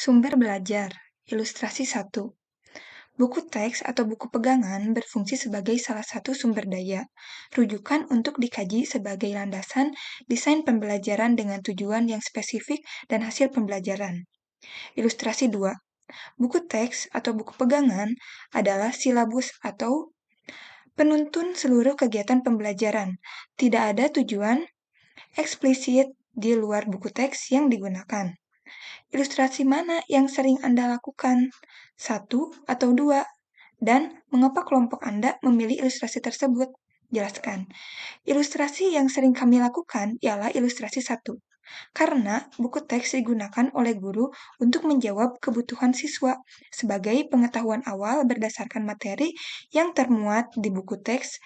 Sumber belajar, ilustrasi 1. Buku teks atau buku pegangan berfungsi sebagai salah satu sumber daya, rujukan untuk dikaji sebagai landasan desain pembelajaran dengan tujuan yang spesifik dan hasil pembelajaran. Ilustrasi 2. Buku teks atau buku pegangan adalah silabus atau penuntun seluruh kegiatan pembelajaran. Tidak ada tujuan eksplisit di luar buku teks yang digunakan. Ilustrasi mana yang sering Anda lakukan? Satu atau dua? Dan mengapa kelompok Anda memilih ilustrasi tersebut? Jelaskan. Ilustrasi yang sering kami lakukan ialah ilustrasi 1. Karena buku teks digunakan oleh guru untuk menjawab kebutuhan siswa sebagai pengetahuan awal berdasarkan materi yang termuat di buku teks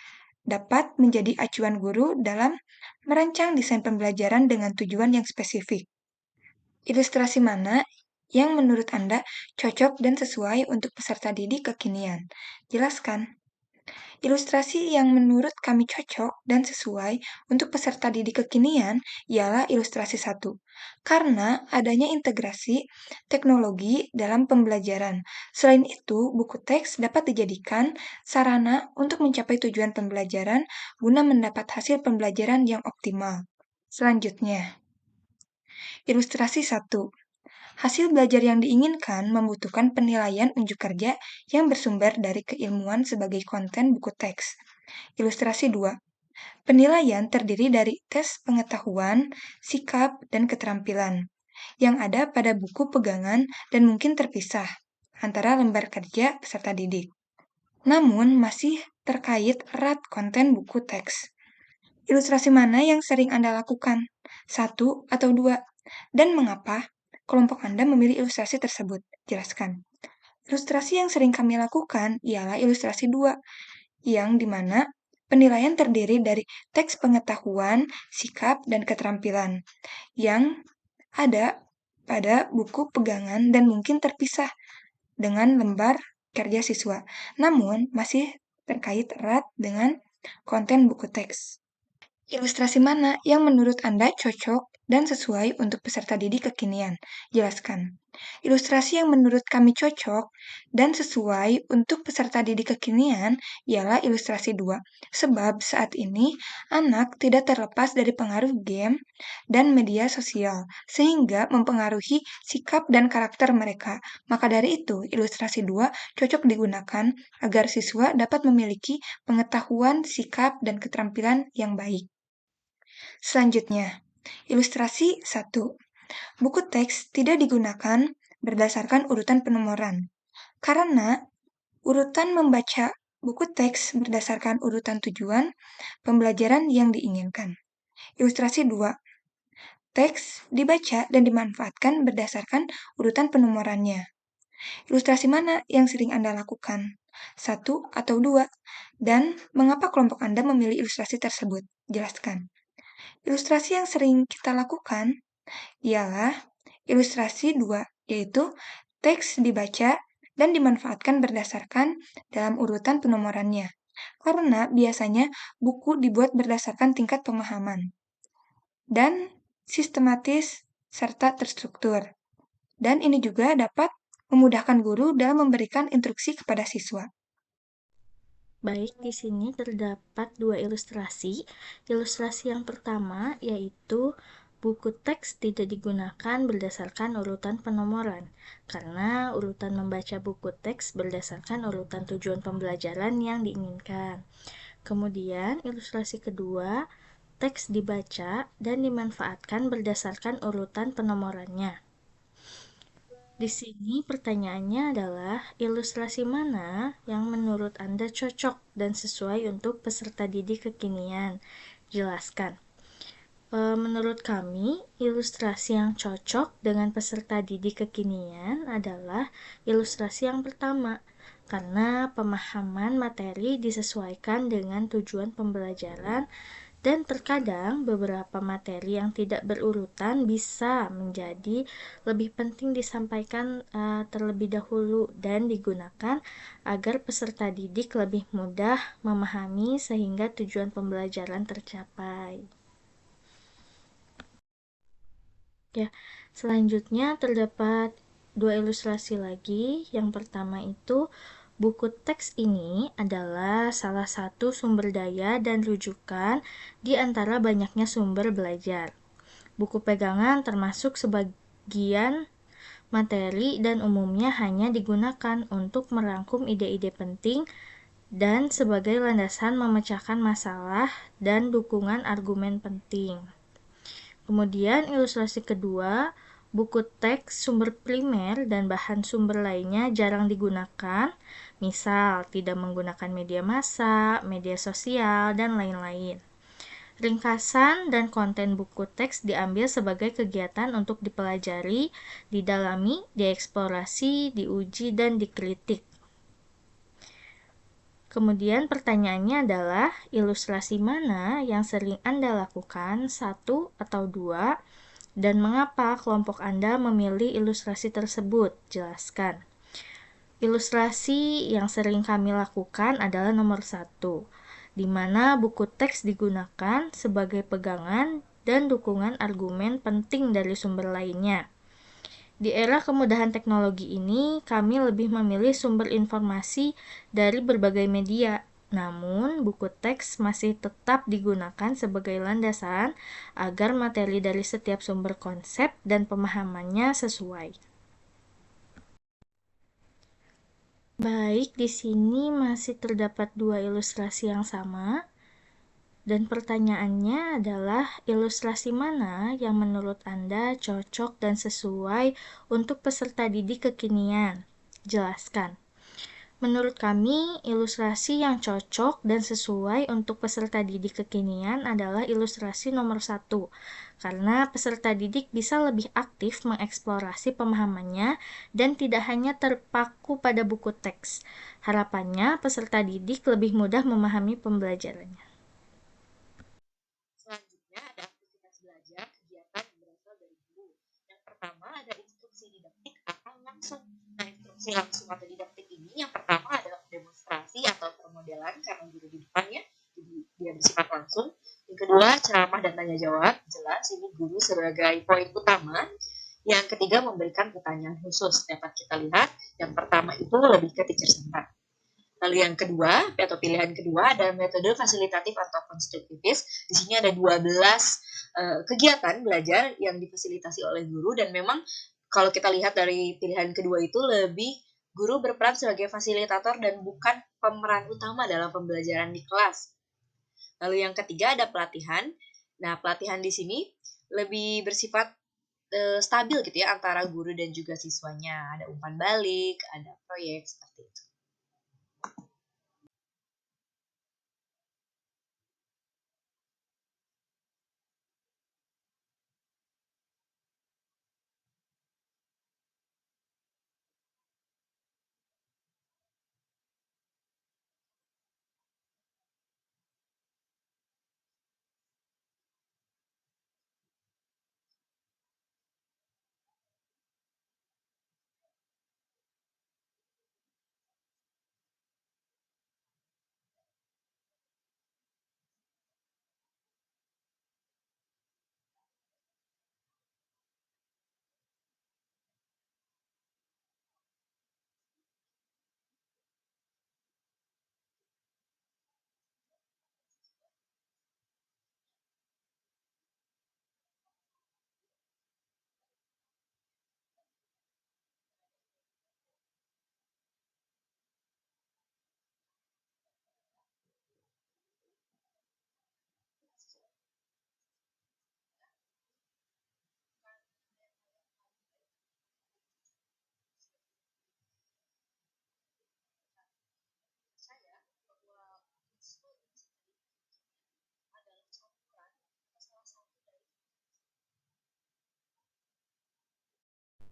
dapat menjadi acuan guru dalam merancang desain pembelajaran dengan tujuan yang spesifik. Ilustrasi mana yang menurut Anda cocok dan sesuai untuk peserta didik kekinian? Jelaskan. Ilustrasi yang menurut kami cocok dan sesuai untuk peserta didik kekinian ialah ilustrasi 1. Karena adanya integrasi teknologi dalam pembelajaran. Selain itu, buku teks dapat dijadikan sarana untuk mencapai tujuan pembelajaran guna mendapat hasil pembelajaran yang optimal. Selanjutnya, ilustrasi 1. Hasil belajar yang diinginkan membutuhkan penilaian unjuk kerja yang bersumber dari keilmuan sebagai konten buku teks. Ilustrasi 2. Penilaian terdiri dari tes pengetahuan, sikap, dan keterampilan yang ada pada buku pegangan dan mungkin terpisah antara lembar kerja peserta didik. Namun masih terkait erat konten buku teks. Ilustrasi mana yang sering Anda lakukan? 1 atau 2? Dan mengapa kelompok Anda memilih ilustrasi tersebut? Jelaskan. Ilustrasi yang sering kami lakukan ialah ilustrasi 2, yang dimana penilaian terdiri dari teks pengetahuan, sikap, dan keterampilan, yang ada pada buku pegangan dan mungkin terpisah dengan lembar kerja siswa, namun masih terkait erat dengan konten buku teks. Ilustrasi mana yang menurut Anda cocok dan sesuai untuk peserta didik kekinian? Jelaskan. Ilustrasi yang menurut kami cocok dan sesuai untuk peserta didik kekinian ialah ilustrasi 2. Sebab saat ini anak tidak terlepas dari pengaruh game dan media sosial, sehingga mempengaruhi sikap dan karakter mereka. Maka dari itu, ilustrasi 2 cocok digunakan agar siswa dapat memiliki pengetahuan, sikap, dan keterampilan yang baik. Selanjutnya, ilustrasi 1. Buku teks tidak digunakan berdasarkan urutan penomoran, karena urutan membaca buku teks berdasarkan urutan tujuan pembelajaran yang diinginkan. Ilustrasi 2. Teks dibaca dan dimanfaatkan berdasarkan urutan penomorannya. Ilustrasi mana yang sering Anda lakukan? 1 atau 2? Dan mengapa kelompok Anda memilih ilustrasi tersebut? Jelaskan. Ilustrasi yang sering kita lakukan ialah ilustrasi 2, yaitu teks dibaca dan dimanfaatkan berdasarkan dalam urutan penomorannya. Karena biasanya buku dibuat berdasarkan tingkat pemahaman dan sistematis serta terstruktur. Dan ini juga dapat memudahkan guru dalam memberikan instruksi kepada siswa. Baik, di sini terdapat dua ilustrasi. Ilustrasi yang pertama yaitu buku teks tidak digunakan berdasarkan urutan penomoran, karena urutan membaca buku teks berdasarkan urutan tujuan pembelajaran yang diinginkan. Kemudian, ilustrasi kedua, teks dibaca dan dimanfaatkan berdasarkan urutan penomorannya. Di sini pertanyaannya adalah ilustrasi mana yang menurut Anda cocok dan sesuai untuk peserta didik kekinian? Jelaskan. Menurut kami, ilustrasi yang cocok dengan peserta didik kekinian adalah ilustrasi yang pertama, karena pemahaman materi disesuaikan dengan tujuan pembelajaran dan terkadang beberapa materi yang tidak berurutan bisa menjadi lebih penting disampaikan terlebih dahulu dan digunakan agar peserta didik lebih mudah memahami sehingga tujuan pembelajaran tercapai. Ya, selanjutnya terdapat dua ilustrasi lagi. Yang pertama itu, buku teks ini adalah salah satu sumber daya dan rujukan di antara banyaknya sumber belajar. Buku pegangan termasuk sebagian materi dan umumnya hanya digunakan untuk merangkum ide-ide penting dan sebagai landasan memecahkan masalah dan dukungan argumen penting. Kemudian ilustrasi kedua, buku teks sumber primer dan bahan sumber lainnya jarang digunakan, misal tidak menggunakan media massa, media sosial, dan lain-lain. Ringkasan dan konten buku teks diambil sebagai kegiatan untuk dipelajari, didalami, dieksplorasi, diuji, dan dikritik. Kemudian pertanyaannya adalah, ilustrasi mana yang sering Anda lakukan, satu atau dua, dan mengapa kelompok Anda memilih ilustrasi tersebut? Jelaskan. Ilustrasi yang sering kami lakukan adalah nomor 1, di mana buku teks digunakan sebagai pegangan dan dukungan argumen penting dari sumber lainnya. Di era kemudahan teknologi ini, kami lebih memilih sumber informasi dari berbagai media. Namun, buku teks masih tetap digunakan sebagai landasan agar materi dari setiap sumber konsep dan pemahamannya sesuai. Baik, di sini masih terdapat dua ilustrasi yang sama. Dan pertanyaannya adalah, ilustrasi mana yang menurut Anda cocok dan sesuai untuk peserta didik kekinian? Jelaskan. Menurut kami, ilustrasi yang cocok dan sesuai untuk peserta didik kekinian adalah ilustrasi nomor 1, karena peserta didik bisa lebih aktif mengeksplorasi pemahamannya dan tidak hanya terpaku pada buku teks. Harapannya, peserta didik lebih mudah memahami pembelajarannya. Selanjutnya ada aktivitas belajar kegiatan yang berasal dari guru. Yang pertama ada instruksi didaktik atau langsung. Nah, instruksi langsung atau didaktik ini yang pertama adalah demonstrasi atau permodelan karena guru di depannya, jadi dia bersifat langsung. Yang kedua ceramah dan tanya jawab, jelas ini guru sebagai poin utama. Yang ketiga memberikan pertanyaan khusus. Dapat kita lihat yang pertama itu lebih ke teacher centered. Lalu yang kedua, atau pilihan kedua ada metode fasilitatif atau konstruktivis. Di sini ada 12 kegiatan belajar yang difasilitasi oleh guru, dan memang kalau kita lihat dari pilihan kedua itu lebih guru berperan sebagai fasilitator dan bukan pemeran utama dalam pembelajaran di kelas. Lalu yang ketiga ada pelatihan. Nah, pelatihan di sini lebih bersifat stabil gitu ya antara guru dan juga siswanya. Ada umpan balik, ada proyek seperti itu.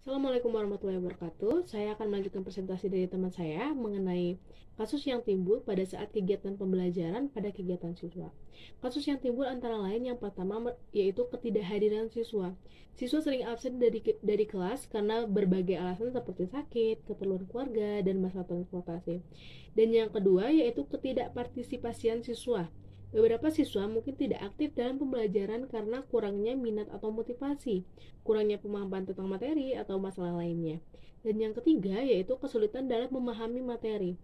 Assalamualaikum warahmatullahi wabarakatuh. Saya akan melanjutkan presentasi dari teman saya mengenai kasus yang timbul pada saat kegiatan pembelajaran pada kegiatan siswa. Kasus yang timbul antara lain yang pertama yaitu ketidakhadiran siswa. Siswa sering absen dari kelas karena berbagai alasan seperti sakit, keperluan keluarga, dan masalah transportasi. Dan yang kedua yaitu ketidakpartisipasian siswa. Beberapa siswa mungkin tidak aktif dalam pembelajaran karena kurangnya minat atau motivasi, kurangnya pemahaman tentang materi atau masalah lainnya. Dan yang ketiga yaitu kesulitan dalam memahami materi.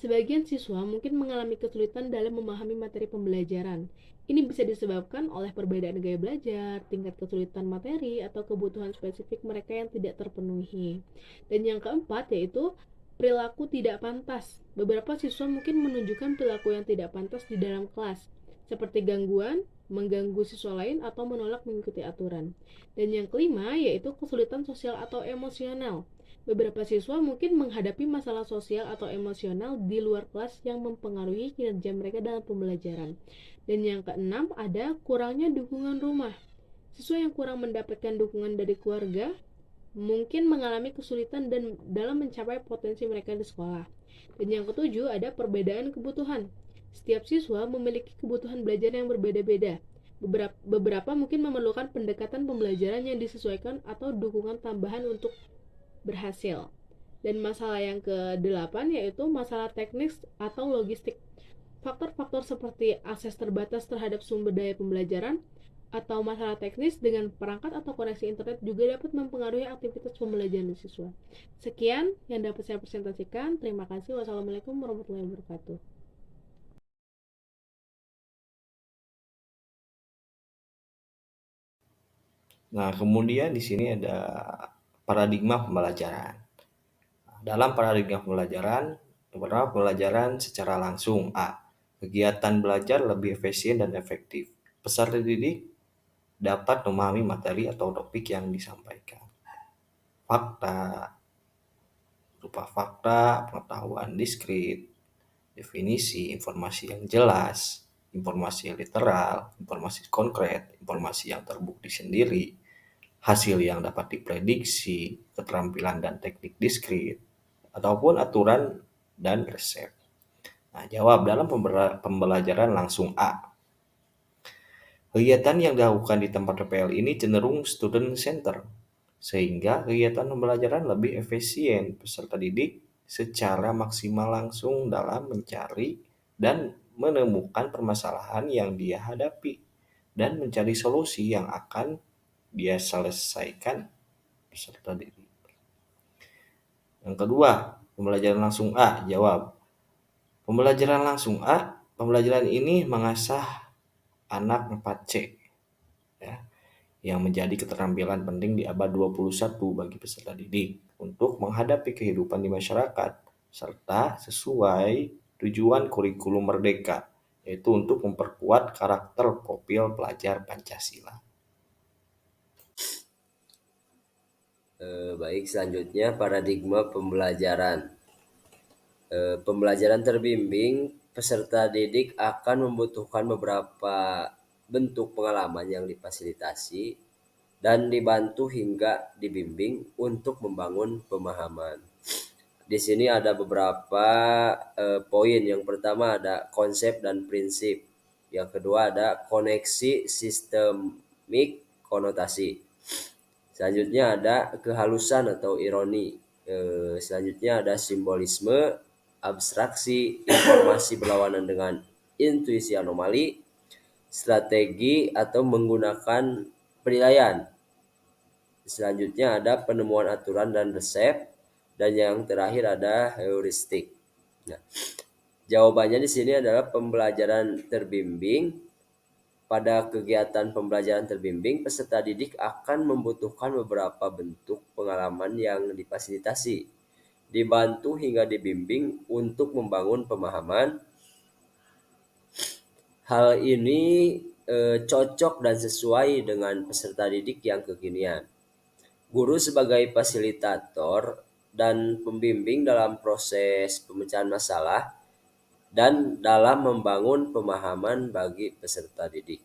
Sebagian siswa mungkin mengalami kesulitan dalam memahami materi pembelajaran. Ini bisa disebabkan oleh perbedaan gaya belajar, tingkat kesulitan materi, atau kebutuhan spesifik mereka yang tidak terpenuhi. Dan yang keempat yaitu perilaku tidak pantas. Beberapa siswa mungkin menunjukkan perilaku yang tidak pantas di dalam kelas, seperti gangguan, mengganggu siswa lain, atau menolak mengikuti aturan. Dan yang kelima yaitu kesulitan sosial atau emosional. Beberapa siswa mungkin menghadapi masalah sosial atau emosional di luar kelas yang mempengaruhi kinerja mereka dalam pembelajaran. Dan yang keenam ada kurangnya dukungan rumah. Siswa yang kurang mendapatkan dukungan dari keluarga mungkin mengalami kesulitan dan dalam mencapai potensi mereka di sekolah. Dan yang ketujuh ada perbedaan kebutuhan. Setiap siswa memiliki kebutuhan belajar yang berbeda-beda. Beberapa mungkin memerlukan pendekatan pembelajaran yang disesuaikan atau dukungan tambahan untuk berhasil. Dan masalah yang ke-8 yaitu masalah teknis atau logistik. Faktor-faktor seperti akses terbatas terhadap sumber daya pembelajaran atau masalah teknis dengan perangkat atau koneksi internet juga dapat mempengaruhi aktivitas pembelajaran siswa. Sekian yang dapat saya presentasikan. Terima kasih. Wassalamualaikum warahmatullahi wabarakatuh. Nah, kemudian di sini ada paradigma pembelajaran. Dalam paradigma pembelajaran, yang pertama pembelajaran secara langsung. A. Kegiatan belajar lebih efisien dan efektif. Peserta didik dapat memahami materi atau topik yang disampaikan. Fakta, berupa fakta, pengetahuan diskrit, definisi, informasi yang jelas, informasi yang literal, informasi konkret, informasi yang terbukti sendiri, hasil yang dapat diprediksi, keterampilan dan teknik diskrit, ataupun aturan dan resep. Nah, jawab dalam pembelajaran langsung A. Kegiatan yang dilakukan di tempat PPL ini cenderung student center, sehingga kegiatan pembelajaran lebih efisien. Peserta didik secara maksimal langsung dalam mencari dan menemukan permasalahan yang dia hadapi dan mencari solusi yang akan dia selesaikan peserta didik. Yang kedua, pembelajaran langsung A. Jawab. Pembelajaran langsung A, pembelajaran ini mengasah anak 4C, ya, yang menjadi keterampilan penting di abad 21 bagi peserta didik untuk menghadapi kehidupan di masyarakat, serta sesuai tujuan kurikulum merdeka, yaitu untuk memperkuat karakter profil pelajar Pancasila. Baik, selanjutnya paradigma pembelajaran. Pembelajaran terbimbing, peserta didik akan membutuhkan beberapa bentuk pengalaman yang difasilitasi dan dibantu hingga dibimbing untuk membangun pemahaman. Di sini ada beberapa poin. Yang pertama ada konsep dan prinsip. Yang kedua ada koneksi sistemik konotasi. Selanjutnya ada kehalusan atau ironi. Selanjutnya ada simbolisme, abstraksi, informasi berlawanan dengan intuisi anomali, strategi atau menggunakan penilaian. Selanjutnya ada penemuan aturan dan resep, dan yang terakhir ada heuristik. Nah, jawabannya di sini adalah pembelajaran terbimbing. Pada kegiatan pembelajaran terbimbing, peserta didik akan membutuhkan beberapa bentuk pengalaman yang difasilitasi, dibantu hingga dibimbing untuk membangun pemahaman. Hal ini cocok dan sesuai dengan peserta didik yang kekinian. Guru sebagai fasilitator dan pembimbing dalam proses pemecahan masalah dan dalam membangun pemahaman bagi peserta didik.